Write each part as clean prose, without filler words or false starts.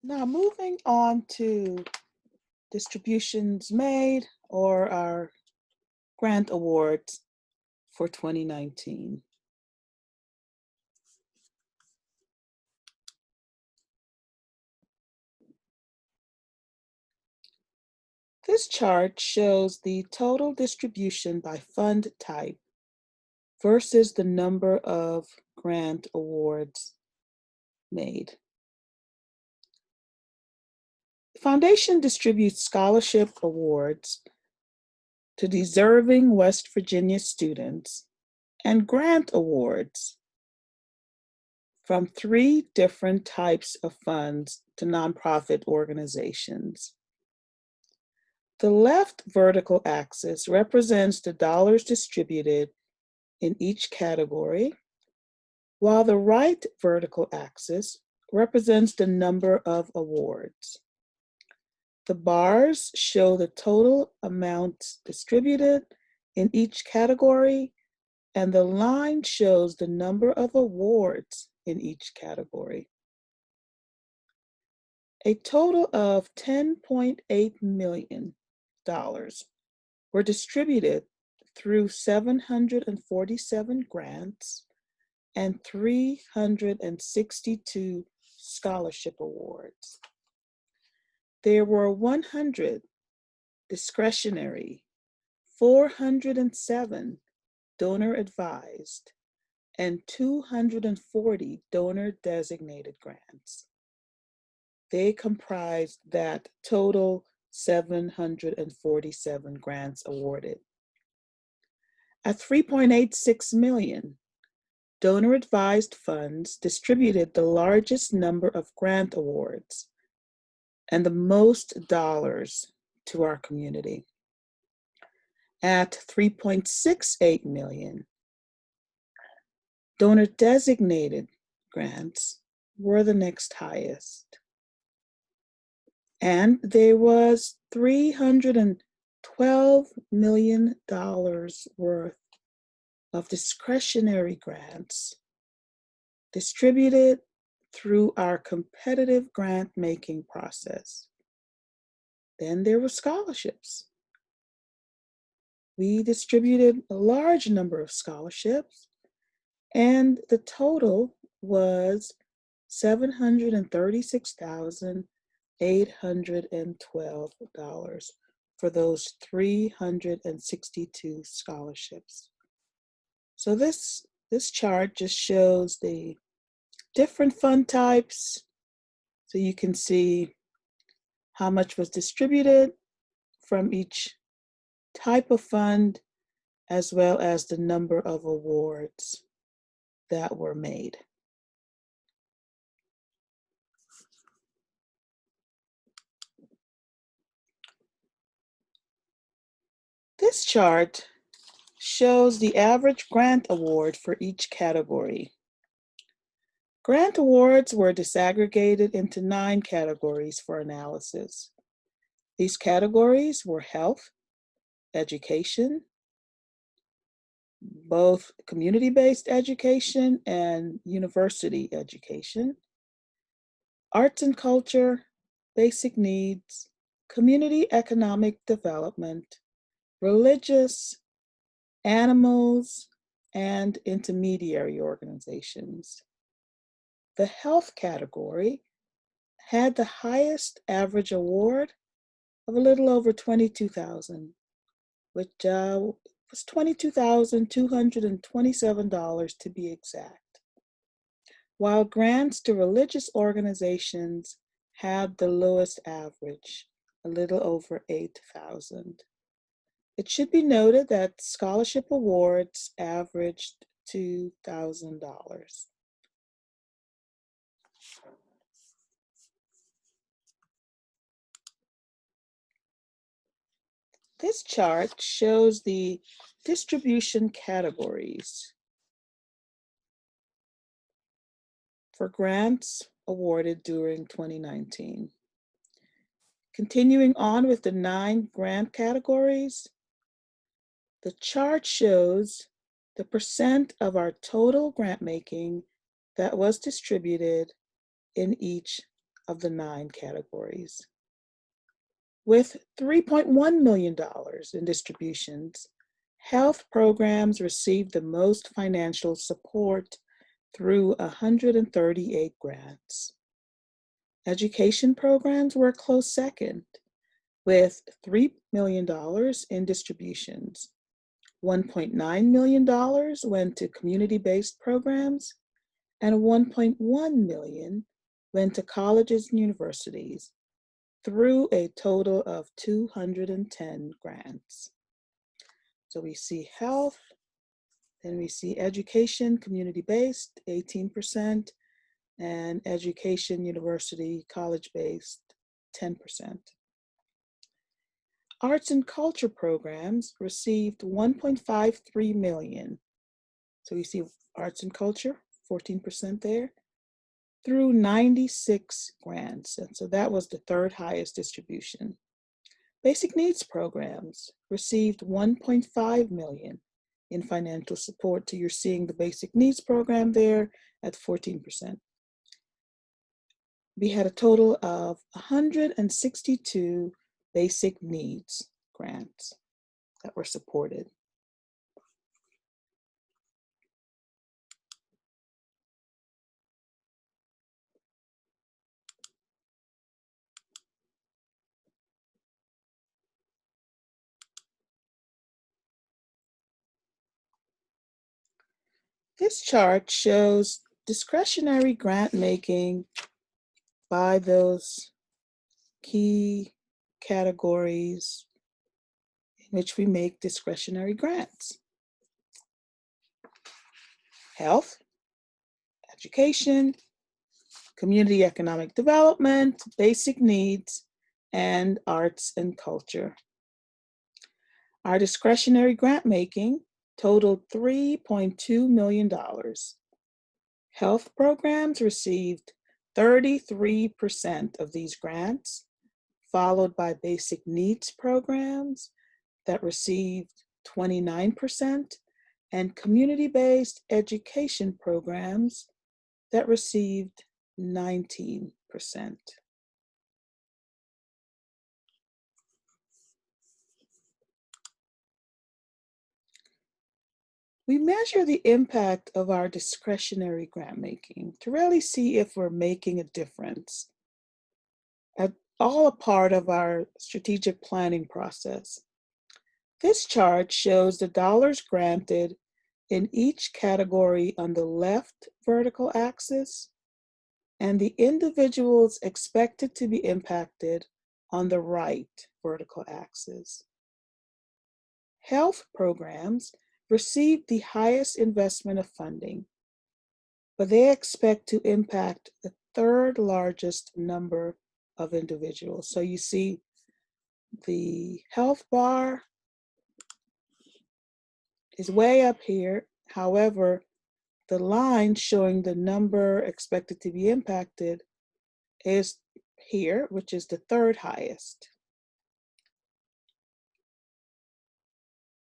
Now moving on to distributions made or our grant awards for 2019. This chart shows the total distribution by fund type versus the number of grant awards made. The foundation distributes scholarship awards to deserving West Virginia students and grant awards from 3 different types of funds to nonprofit organizations. The left vertical axis represents the dollars distributed in each category, while the right vertical axis represents the number of awards. The bars show the total amounts distributed in each category, and the line shows the number of awards in each category. A total of $10.8 million were distributed through 747 grants and 362 scholarship awards. There were 100 discretionary, 407 donor advised, and 240 donor designated grants. They comprised that total 747 grants awarded. At $3.86 million, donor advised funds distributed the largest number of grant awards and the most dollars to our community. At $3.68 million, donor designated grants were the next highest. And there was $312 million worth of discretionary grants distributed through our competitive grant making process. Then there were scholarships. We distributed a large number of scholarships, and the total was $736,812 for those 362 scholarships. So this chart just shows the different fund types, so you can see how much was distributed from each type of fund, as well as the number of awards that were made. This chart shows the average grant award for each category. Grant awards were disaggregated into 9 categories for analysis. These categories were health, education, both community-based education and university education, arts and culture, basic needs, community economic development, religious, animals, and intermediary organizations. The health category had the highest average award of a little over $22,000, which was $22,227 to be exact, while grants to religious organizations had the lowest average, a little over $8,000. It should be noted that scholarship awards averaged $2,000. This chart shows the distribution categories for grants awarded during 2019. Continuing on with the 9 grant categories, the chart shows the percent of our total grant making that was distributed in each of the 9 categories. With $3.1 million in distributions, health programs received the most financial support through 138 grants. Education programs were a close second, with $3 million in distributions. $1.9 million went to community-based programs, and $1.1 million went to colleges and universities, through a total of 210 grants. So we see health, then we see education, community-based, 18%, and education, university, college-based, 10%. Arts and culture programs received $1.53 million. So you see arts and culture, 14% there, through 96 grants. And so that was the third highest distribution. Basic needs programs received $1.5 million in financial support. So you're seeing the basic needs program there at 14%. We had a total of 162 basic needs grants that were supported. This chart shows discretionary grant making by those key categories in which we make discretionary grants: health, education, community economic development, basic needs, and arts and culture. Our discretionary grant making totaled $3.2 million. Health programs received 33% of these grants, followed by basic needs programs that received 29%, and community-based education programs that received 19%. We measure the impact of our discretionary grant making to really see if we're making a difference. All a part of our strategic planning process. This chart shows the dollars granted in each category on the left vertical axis and the individuals expected to be impacted on the right vertical axis. Health programs receive the highest investment of funding, but they expect to impact the third largest number of individuals. So you see the health bar is way up here. However, the line showing the number expected to be impacted is here, which is the third highest.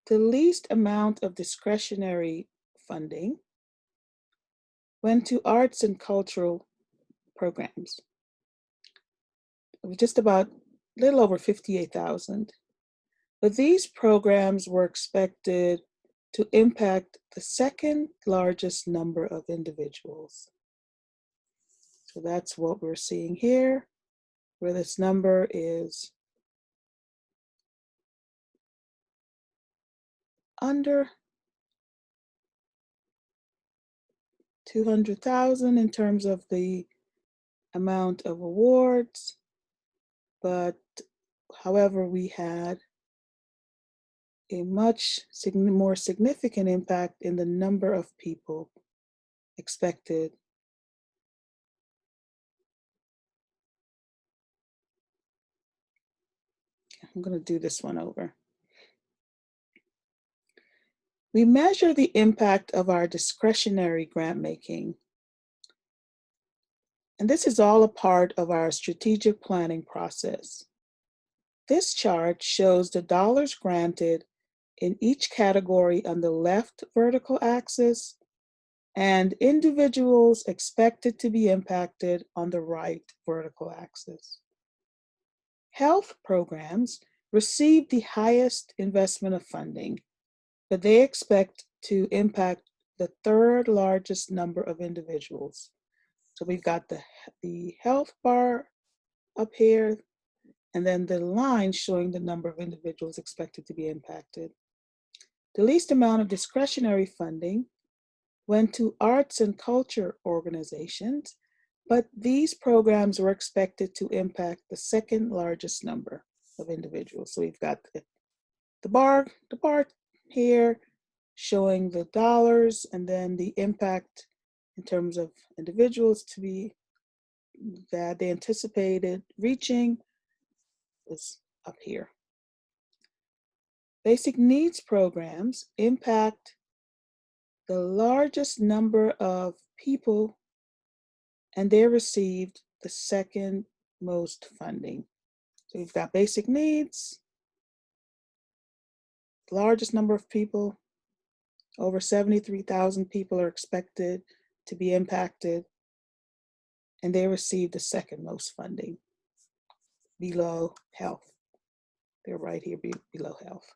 The least amount of discretionary funding went to arts and cultural programs. It was just about a little over 58,000. But these programs were expected to impact the second largest number of individuals. So that's what we're seeing here, where this number is under 200,000 in terms of the amount of awards, but however, we had a much more significant impact in the number of people expected. I'm going to do this one over. We measure the impact of our discretionary grant making. And this is all a part of our strategic planning process. This chart shows the dollars granted in each category on the left vertical axis and individuals expected to be impacted on the right vertical axis. Health programs receive the highest investment of funding, but they expect to impact the third largest number of individuals. So we've got the health bar up here, and then the line showing the number of individuals expected to be impacted. The least amount of discretionary funding went to arts and culture organizations, but these programs were expected to impact the second largest number of individuals. So we've got the bar here showing the dollars, and then the impact in terms of individuals to be that they anticipated reaching is up here. Basic needs programs impact the largest number of people, and they received the second most funding. So you've got basic needs, the largest number of people, over 73,000 people are expected to be impacted, and they received the second most funding below health. They're right here below health.